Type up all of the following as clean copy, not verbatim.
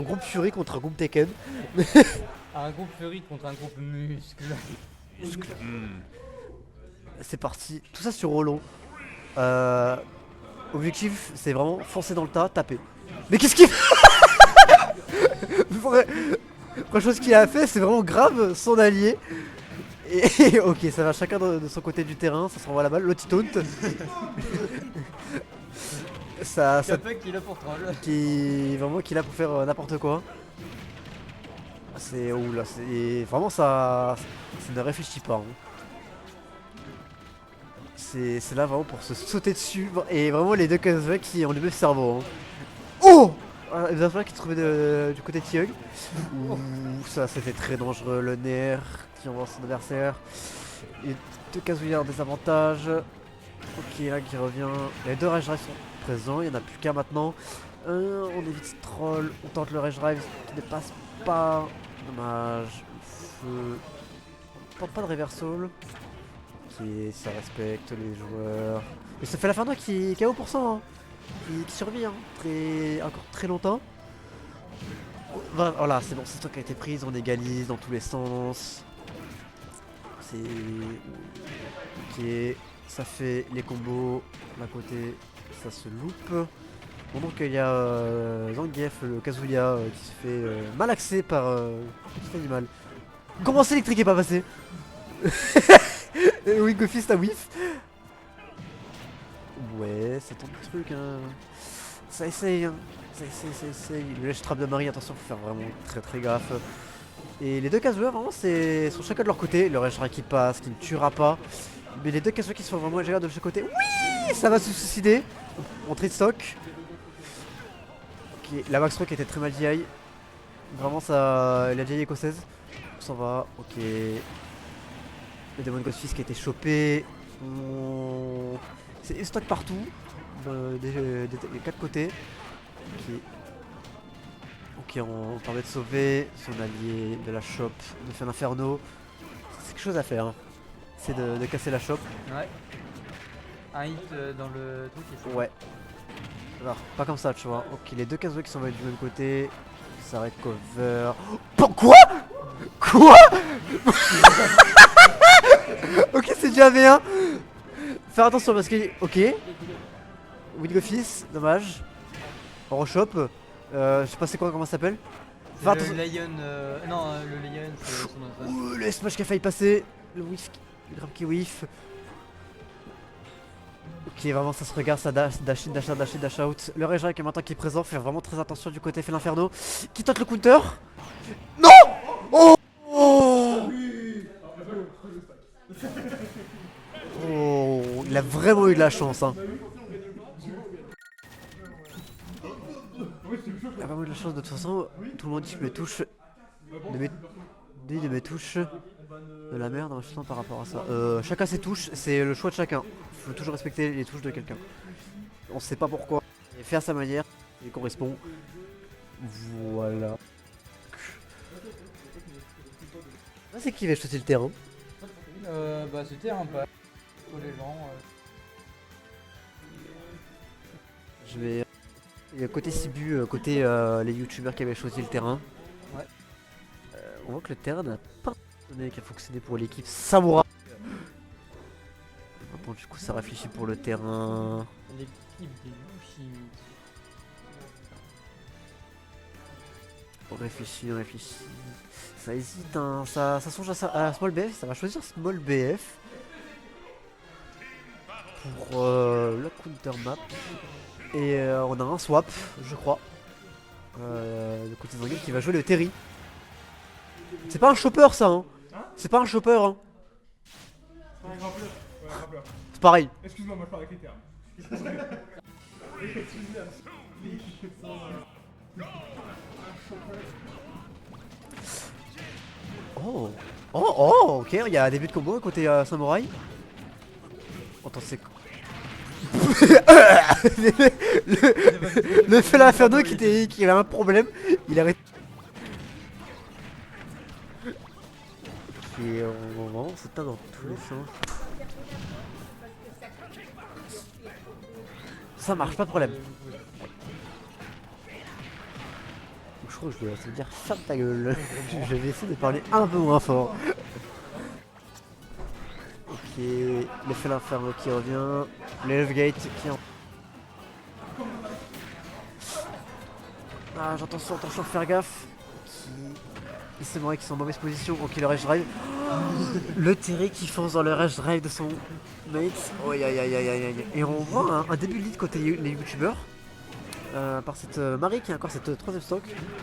groupe Fury contre un groupe Tekken. Un groupe Fury contre un groupe muscle. C'est parti, tout ça sur Roland. Objectif, c'est vraiment foncer dans le tas, taper. Mais qu'est-ce qu'il fait? La chose qu'il a fait, c'est vraiment grave son allié. Et ok, ça va chacun de son côté du terrain, ça se renvoie la balle, l'autre il taunt. ça Capek qui est là pour troll. qui vraiment qu'il a pour faire n'importe quoi. C'est oula, c'est vraiment ça ne réfléchit pas. Hein. C'est là vraiment pour se sauter dessus et vraiment les deux Kazuya qui ont le même cerveau. Hein. Oh, les Kazuya qui se trouvaient du côté de Kyung. Ouh, ça c'était très dangereux, le nerf qui envoie son adversaire. Et deux Kazuya en désavantage. Ok, là qui revient. Les deux Rage Drive sont présents, il n'y en a plus qu'un maintenant. On évite ce troll, on tente le Rage Drive qui ne passe pas. Dommage. Feu. On tente pas de reversal. Ok, ça respecte les joueurs. Et ça fait la fin qui est KO pour ça, hein. Qui survit hein. Encore très longtemps. Voilà, c'est bon, c'est toi qui a été prise, on égalise dans tous les sens. C'est. Ok, ça fait les combos. D'un côté, ça se loupe. Bon, donc il y a Zangief, le Kazuya, qui se fait malaxer par petit animal. Comment c'est l'électrique est pas passé? Oui, Gofist a whiff. Ouais, c'est ton truc, hein. Ça essaye, hein. Ça essaye. Le lèche trap de Marie, attention, faut faire vraiment très gaffe. Et les deux Kazuya, vraiment, sont chacun de leur côté. Le lèche qui passe, qui ne tuera pas. Mais les deux Kazuya qui sont vraiment légers de chaque côté. Oui, ça va se suicider. Entrée de stock. Ok, la Max Rock était très mal DI. Vraiment, ça. La DI écossaise. On s'en va, ok. Le Demon Ghostfist qui a été chopé. C'est stock partout. Des 4 côtés. Ok. Ok, on permet de sauver son allié de la shop de faire l'inferno. C'est quelque chose à faire. Hein. C'est de casser la shop. Ouais. Un hit dans le truc et c'est Ouais. Alors, pas comme ça, tu vois. Ok, les deux Kazuya qui sont du même côté. Ça recover. Oh, quoi? Quoi? Ok, c'est déjà V1. Faire attention parce que. Ok. Widgofis, dommage. On rechoppe. Je sais pas c'est quoi, comment ça s'appelle. le Lion. Non, le Lion, c'est son nom. Ouh, le smash qui a failli passer. Le whiff. Le grab qui whiff. Ok, vraiment ça se regarde, ça dash in, dash out. Le Rage qui est maintenant qui est présent, fait vraiment très attention du côté fait l'inferno. Qui tente le counter. Non. Oh, oh, oh, il a vraiment eu de la chance. Hein. Il a vraiment eu de la chance de toute façon. Tout le monde dit que me touche. De mes touches. De la merde, en par rapport à ça. Chacun ses touches, c'est le choix de chacun. Faut toujours respecter les touches de quelqu'un. On sait pas pourquoi. Et faire à sa manière, il correspond. Voilà. Là, c'est qui va choisir le terrain? Bah c'était un pas. Pour les gens. Je vais. Il y a côté Sibu, côté les youtubeurs qui avaient choisi le terrain. Ouais. On voit que le terrain n'a pas donné qui a fonctionné pour l'équipe Samouraï. Bon, du coup, ça réfléchit pour le terrain. L'équipe des Yushi. On réfléchit. Ça hésite, hein. Ça songe à Small BF. Ça va choisir Small BF pour le counter map. Et on a un swap, je crois. Le côté Zangief qui va jouer le Terry. C'est pas un chopper ça, hein. C'est pas un chopper, hein. C'est pareil. Excuse-moi, moi je parle avec les termes. Ok, il y a un début de combo côté samouraï. Attends, c'est quoi? Le feu l'inferno qui avait un problème, il arrête. Et vraiment, c'est pas dans tous les sens. Ça marche, pas de problème. je crois que je dois te dire ferme ta gueule. Je vais essayer de parler un peu moins fort. Ok, le félin ferme qui revient. L'Elfgate qui en... Ah, j'entends ça, attention, faire gaffe. Les samouraïs qui sont en mauvaise position. Ok, le Rage Drive. Le Terry qui fonce dans le Rage Drive de son mate. Oh, aïe aïe aïe aïe aïe. Et on voit un début de lead côté les youtubeurs. Par cette Marie qui a encore cette troisième stock.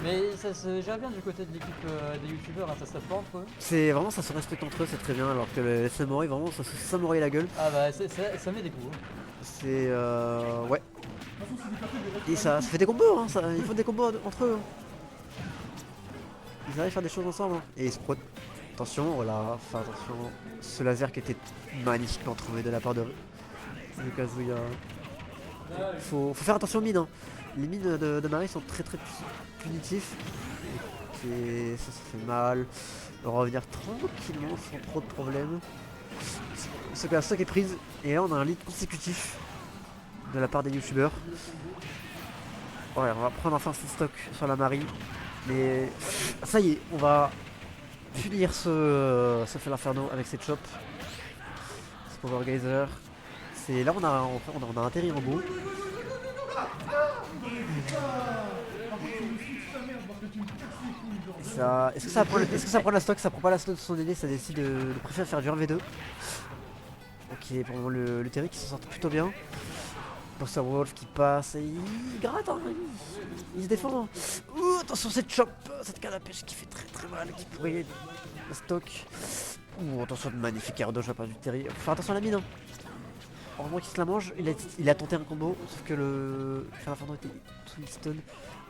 Mais ça se gère bien du côté de l'équipe des youtubeurs, hein, ça se tape pas entre eux. C'est vraiment, ça se respecte entre eux, c'est très bien. Alors que les samouraïs, vraiment, ça se samouraï la gueule. Ah bah ça met des coups. Hein. C'est ouais. Et ça fait des combos, hein, ils font des combos entre eux. Hein. Ils arrivent à faire des choses ensemble. Hein. Et ils se pro... Attention, voilà, enfin attention. Ce laser qui était magnifiquement trouvé de la part de Kazuya. Faut faire attention aux mines. Hein. Les mines de Marie sont très punitifs. Et ça fait mal. On va revenir tranquillement sans trop de problèmes. Ce que la stock est prise. Et là on a un lead consécutif de la part des youtubeurs. Ouais, on va prendre enfin ce stock sur la Marie. Mais ça y est, on va finir ce fait l'inferno avec cette chop. Ce Power Geyser. C'est là on a atterri en beau. Est-ce que ça prend la stock? Ça prend pas la stock de son aîné, ça décide de préférer faire du 1v2. Ok, pour le Terry qui s'en sort plutôt bien. Boxer Wolf qui passe et il gratte, hein, il se défend. Ouh, attention cette chop, cette canne à pêche qui fait très mal, qui pourrait la stock. Ouh, attention de magnifique air dodge pas du Terry. Faut faire attention à la mine. Hein. Au moins qu'il se la mange, il a tenté un combo, sauf que le Inferno était Twinstone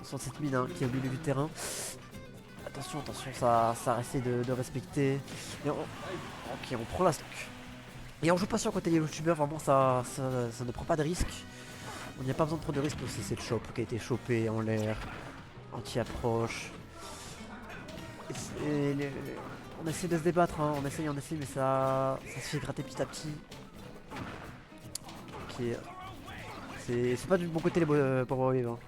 sur cette mine hein, qui est au milieu du terrain. Attention, ça essaie de respecter. Ok, on prend la stock. Et on joue pas sur côté des youtubeurs, vraiment ça ne prend pas de risque. On n'y a pas besoin de prendre de risque aussi, cette chope qui a été chopée en l'air, anti-approche. On essaie de se débattre, hein. on essaie, mais ça se fait gratter petit à petit. Ok, c'est pas du bon côté les Power Wave. Hein.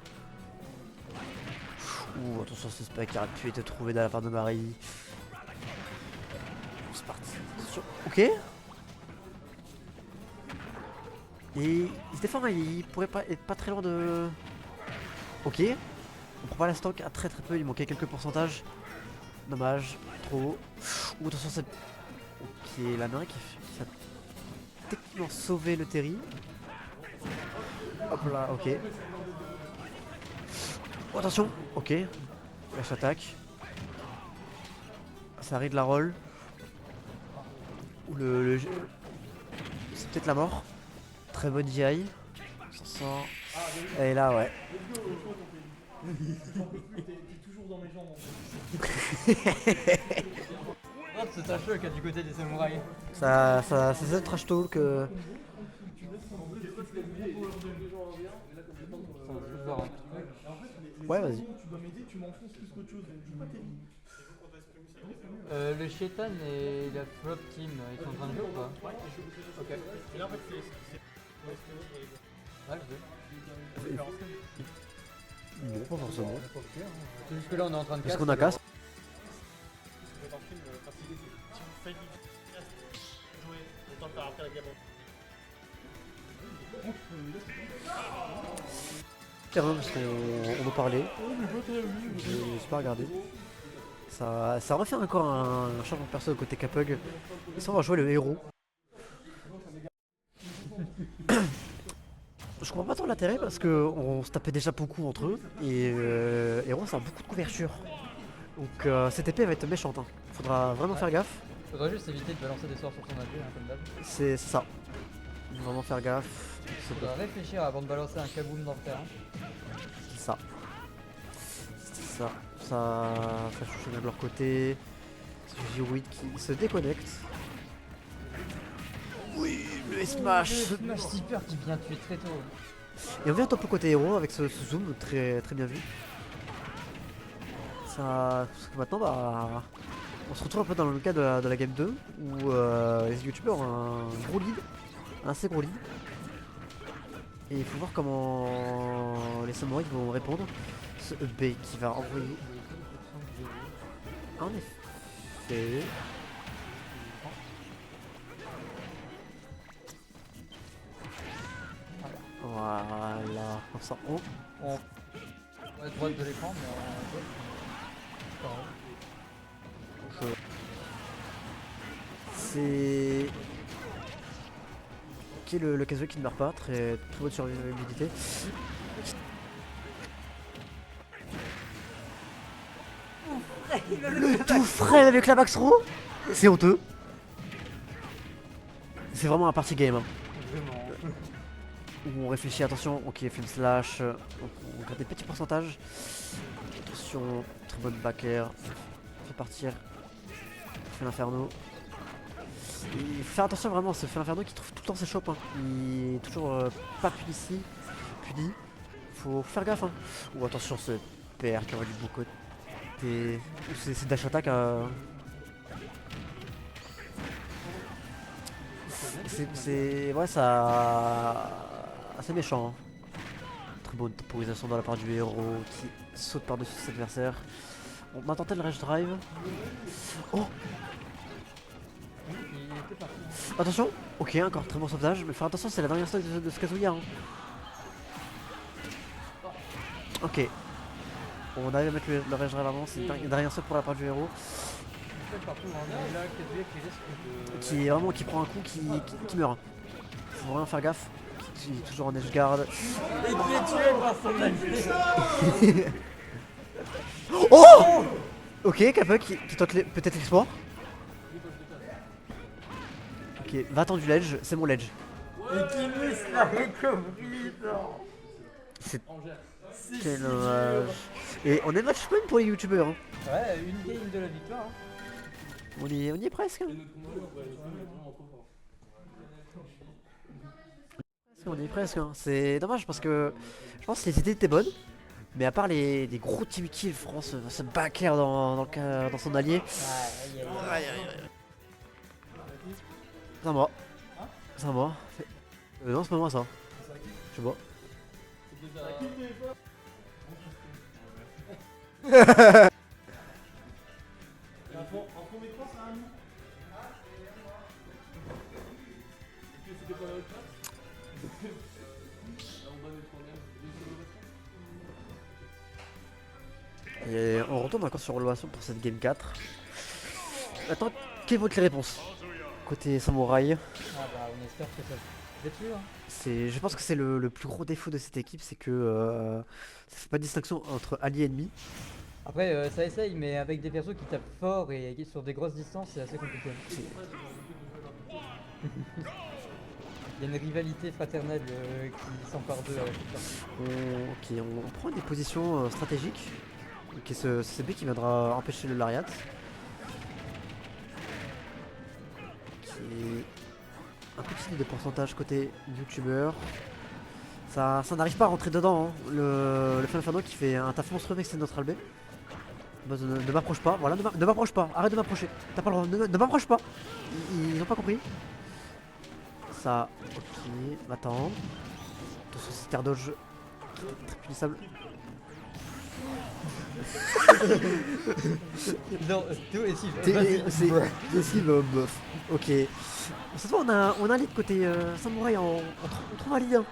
Ouh, attention, ce spike qui aurait pu être trouvé de la part de Marie. C'est parti. Attention. Ok. Et il se défend, il pourrait pas être pas très loin de... Ok. On prend pas la stock à très peu, il manquait quelques pourcentages. Dommage, trop haut. Ouh, attention, c'est... Ok, la Marie qui a techniquement sauvé le Terry. Hop là, ok. Oh, attention, ok. Lâche attaque. Ça arrive de la roll. Ou c'est peut-être la mort. Très bonne GI. On s'en sort. Et là, ouais. Hop, c'est un choc du côté des samouraïs. C'est ça le trash talk. Ouais, vas-y. Le Shetan et la flop team, ils sont en train de jouer ou pas? Ouais, ils jouent. Ok. Et là en fait c'est... Ouais, je veux. Non, pas forcément. C'est juste que là on est en train de parce qu'on a casse. Terrain parce qu'on en parlait. J'ai pas regardé. Ça refait encore un changement de perso côté Capug. Et ça on va jouer le héros. Je comprends pas trop l'intérêt parce que on se tapait déjà beaucoup entre eux et héros ça a beaucoup de couverture. Donc cette épée va être méchante. Hein. Faudra vraiment faire gaffe. Faudra juste éviter de balancer des sorts sur son épée, hein, comme d'hab. C'est ça. Vraiment faire gaffe. Faudra réfléchir avant de balancer un kaboom dans le terrain. C'est ça. C'est ça. Ça chouche de leur côté. C'est G8 qui se déconnecte. Oui, le smash. Le smash super qui vient tuer très tôt. Et on vient top côté héros avec ce zoom très bien vu. Ça, parce que maintenant bah, on se retrouve un peu dans le cas de la game 2 où les youtubeurs ont un gros lead, un assez gros lead. Et il faut voir comment les samouraïs vont répondre. ce B qui va envoyer. En effet. Voilà. Comme ça, on. Ouais, droite de l'écran, mais C'est. Ok, le casual qui ne meurt pas, très haute survivabilité. Le tout frais avec la Max Row. C'est honteux. C'est vraiment un party game. Hein. vraiment. Où on réfléchit, attention, ok, film slash, on garde des petits pourcentages. Attention, très bonne back air. Fait partir. Fait l'inferno. Il faut faire attention vraiment à ce fait l'inferno qui trouve tout le temps ses chopes. Hein. Il est toujours pas puni. Faut faire gaffe. Hein. Ou attention, ce PR qui envoie du beau côté. C'est dash attack. C'est. Ouais, ça. Assez méchant. Hein. Très bonne temporisation dans la part du héros qui saute par-dessus ses adversaires. On m'a tenté le rage drive. Oh! Il était parti. Attention! Ok, encore très bon sauvetage, mais faire attention, c'est la dernière stock de ce Kazuya. Hein. Ok. On arrive à mettre le rage drive avant, c'est une dernière stock pour la part du héros. Partout, hein. Mais là, Kazuya qui risque de. Qui prend un coup qui meurt. Faut vraiment faire gaffe. Qui est toujours en edge guard. Et qui est tué par son allié. Oh! Ok, Kappa qui tente peut-être l'exploit. Ok, va-t'en du ledge, c'est mon ledge. Et qui miss la recovery, non. C'est quel dommage. Et on est match point pour les youtubeurs. Hein. Ouais, une game de la victoire. Hein. On y est presque. Hein. On y est presque. Hein. C'est dommage parce que je pense que les idées étaient bonnes. Mais à part les gros team kills, France va se backer dans son allié. C'est à moi. C'est à moi. Non, c'est pas moi ça. Je sais pas. En premier temps, ça a un nom. Est-ce que c'était pas la autre place? Et on retourne encore sur relation pour cette game 4. Attends, quelles vont être les réponses? Côté samouraï. Ah bah on espère que ça va dessus. Hein. Je pense que c'est le plus gros défaut de cette équipe, c'est que ça fait pas de distinction entre alliés et ennemis. Après ça essaye, mais avec des persos qui tapent fort et sur des grosses distances, c'est assez compliqué. Il y a une rivalité fraternelle qui s'empare d'eux avec tout ça. Ok, on prend des positions stratégiques. Ok, ce CB qui viendra empêcher le Lariat. Un petit de pourcentage côté youtubeur. Ça n'arrive pas à rentrer dedans. Hein. Le Final Inferno qui fait un taf monstrueux avec ses neutral B. Ne m'approche pas, voilà, ne m'approche pas, arrête de m'approcher. T'as pas le droit, ne m'approche pas. Ils ont pas compris. Ça, ok, attends. Attention, c'est terre dodge. Très punissable. Non, tout esquive. C'est esquive, bof. Ok. Cette fois, on a un lead côté samouraï. On trouve un lead. Hein.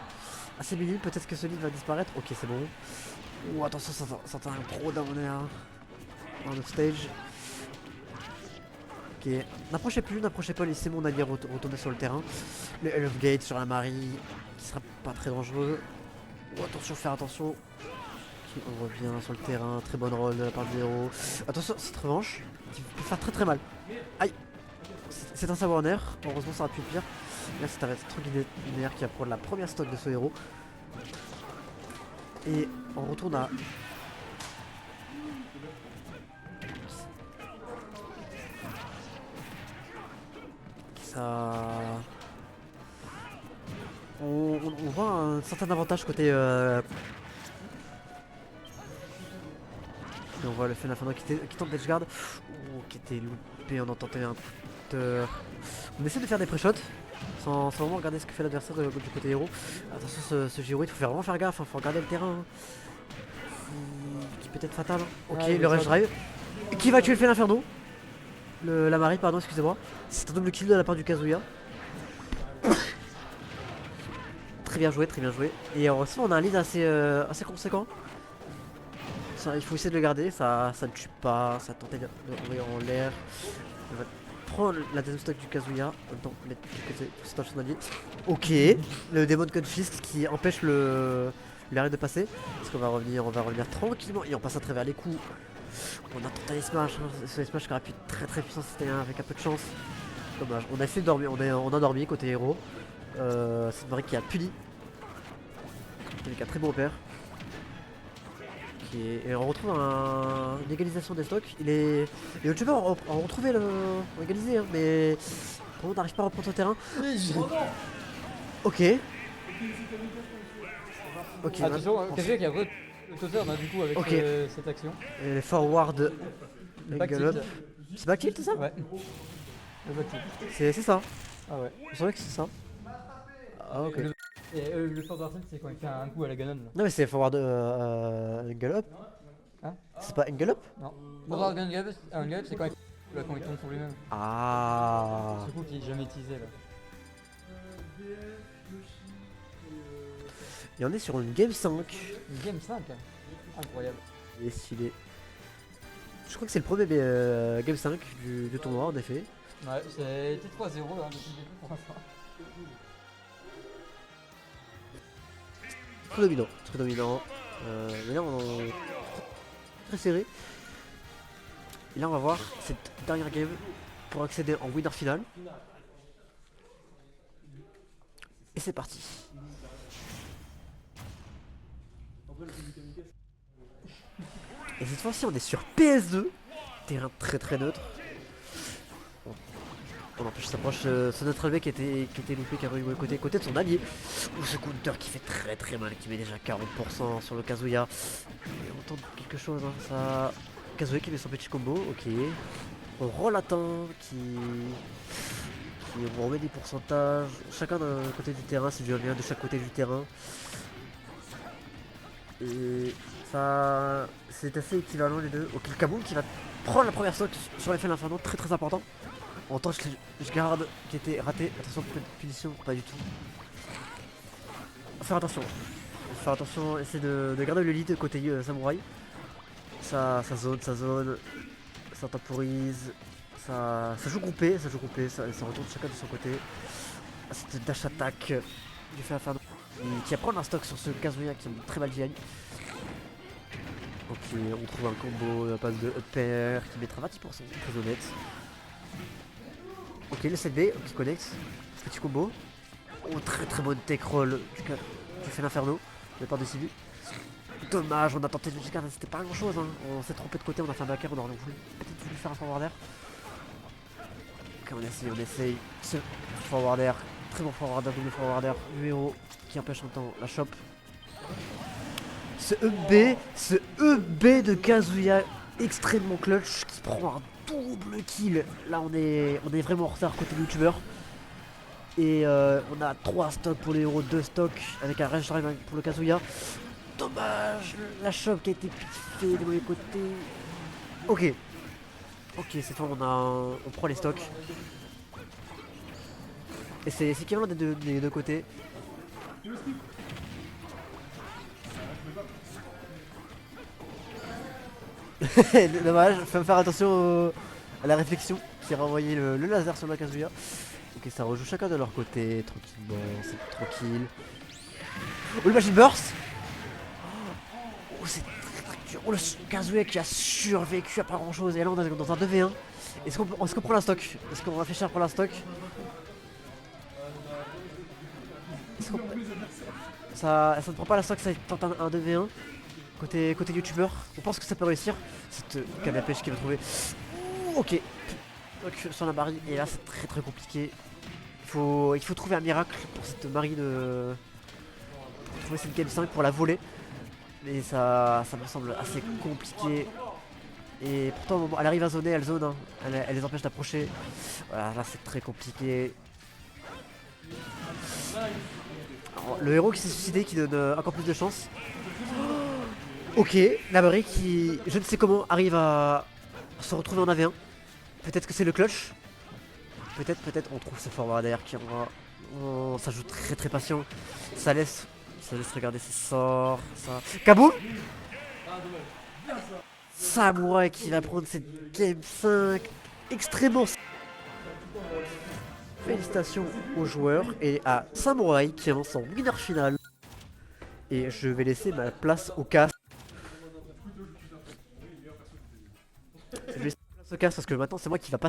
Assez minime, peut-être que ce lead va disparaître. Ok, c'est bon. Oh, attention, ça t'a un pro downer. Dans le stage. Ok. N'approchez plus, laissez mon allié retourner sur le terrain. Le Hell of Gate sur la Marie, qui sera pas très dangereux. Oh, attention, faire attention. Ok, on revient sur le terrain, très bonne roll de la part du héros. Attention, cette revanche, qui peut faire très mal. Aïe. C'est un savoir honneur, heureusement ça aurait pu être pire. Là c'est un extraordinaire qui va prendre la première stock de ce héros. Et on retourne à... Ça... On voit un certain avantage côté... Et on voit le Final Inferno qui tente d'edgeguard. Qui était loupé, on en tentait un counter. On essaie de faire des pré-shots sans vraiment regarder ce que fait l'adversaire du côté héros. Attention ce Giro, il faut vraiment faire gaffe, il faut regarder le terrain. peut-être fatal. Ok, Ouais, le mais rush ça- drive. Qui va tuer le Fel Inferno? La Marie, pardon, excusez-moi. C'est un double kill de la part du Kazuya. Très bien joué, très bien joué. Et aussi, on a un lead assez conséquent. Ça, il faut essayer de le garder, ça ne tue pas, ça tente de envoyer en l'air. On va prendre la deuxième stock du Kazuya. En même temps, mettre c'est un journalier. Ok, le Demon Confist qui empêche l'arrêt de passer. Parce qu'on on va revenir tranquillement et on passe à travers les coups. On a tenté les smash, hein. C'est les smash qui auraient pu être très très puissants si c'était avec un peu de chance. Dommage, on a essayé de dormir, on a dormi côté héros. C'est Marie qui a puni. Avec un très bon repère. Et on retrouve une égalisation des stocks. Les youtubeurs ont retrouvé ont égalisé, hein, mais pour on n'arrive pas à reprendre son terrain. Ok. Ok. Attention, Kazuya qui a le totem du coup avec Ok. cette action. Et les forward Back angle up. tilt. C'est back tilt, c'est ça? Ouais. Le back tilt. C'est ça. Ah ouais. Je savais que c'est ça. Ah ok. Et le forward tilt c'est quand il fait un coup à la Ganon. Non mais c'est forward angle up. Hein? C'est pas angle up? Non. Forward angle up c'est quand il tombe sur lui-même. Ah. Ce coup qui est jamais utilisé là. Et on est sur une game 5. Une game 5. Incroyable. Il est stylé. Je crois que c'est le premier game 5 du tournoi en effet. Ouais, c'était 3-0 hein, depuis le début pour l'instant. Très dominant, très dominant. Mais là on est très serré. Et là on va voir cette dernière game pour accéder en winner final. Et c'est parti. Et cette fois-ci on est sur PS2. Terrain très très neutre. On empêche s'approche ce notre LB qui était loupé, qui a joué côté de son allié. Ou ce counter qui fait très très mal, qui met déjà 40% sur le Kazuya. Et on tente quelque chose, hein, ça. Kazuya qui met son petit combo, ok. On relatin on remet des pourcentages. Chacun d'un côté du terrain, c'est du lien de chaque côté du terrain. Et ça. C'est assez équivalent les deux. Ok, le Kaboom qui va prendre la première stock sur l'effet de l'inferno, très très important. En tant que je garde qui était raté. Attention, punition, pas du tout. Faire attention, essayer de garder le lead côté samouraï. Ça zone, ça temporise, ça joue groupé, ça retourne chacun de son côté. Cette dash attack du fait inferno qui apprend un stock sur ce Kazuya qui est très mal GI. Ok, on trouve un combo, la passe de upper qui mettra 20%, très honnête. Ok, le 7B qui connecte, petit combo. Oh, très très bonne tech roll qui fait l'inferno de la part de Sivu. Dommage, on a tenté de le garder, c'était pas grand chose, hein. On s'est trompé de côté, on a fait un backer, on aurait peut-être voulu faire un forward air. Ok, on essaye ce forward air, très bon forward air, double forward air, du héros qui empêche en temps la chope. Ce EB de Kazuya extrêmement clutch qui prend un double kill. Là on est vraiment en retard côté youtubeur. Et on a 3 stocks pour les héros, 2 stocks avec un rush drive pour le Kazuya. Dommage, la chope qui a été piffée de mauvais côté. Ok, cette fois on prend les stocks. Et c'est équivalent des deux côtés. Dommage, faut faire attention à la réflexion qui a renvoyé le laser sur la Kazuya. Ok, ça rejoue chacun de leur côté, tranquillement, c'est tranquille. Oh, le machine burst. Oh, c'est très dur. Oh, le Kazuya qui a survécu à pas grand chose. Et là, on est dans un 2v1. Est-ce qu'on prend la stock? Est-ce qu'on va réfléchir pour la stock? Ça ne prend pas la stock, ça tente un 2v1. Côté youtubeur, on pense que ça peut réussir. Cette canne à pêche qu'il va trouver. Ouh, ok. Donc sur la Marie, et là c'est très très compliqué. Il faut trouver un miracle pour cette Marie de. Pour trouver cette game 5 pour la voler. Mais ça me semble assez compliqué. Et pourtant au moment, elle arrive à zoner, elle zone, hein. Elle les empêche d'approcher. Voilà, là c'est très compliqué. Alors, le héros qui s'est suicidé qui donne encore plus de chance. Ok, la Bari qui, je ne sais comment, arrive à se retrouver en AV1. Peut-être que c'est le clutch. Peut-être, on trouve ce forward derrière qui envoie. Oh, ça joue très patient. Ça laisse regarder ses sorts. Ça. Kaboom! Samouraï qui va prendre cette game 5 extrêmement. Félicitations aux joueurs et à Samouraï qui avance en winner final. Et je vais laisser ma place au cast. Je vais laisser ma place au cast parce que maintenant c'est moi qui va passer.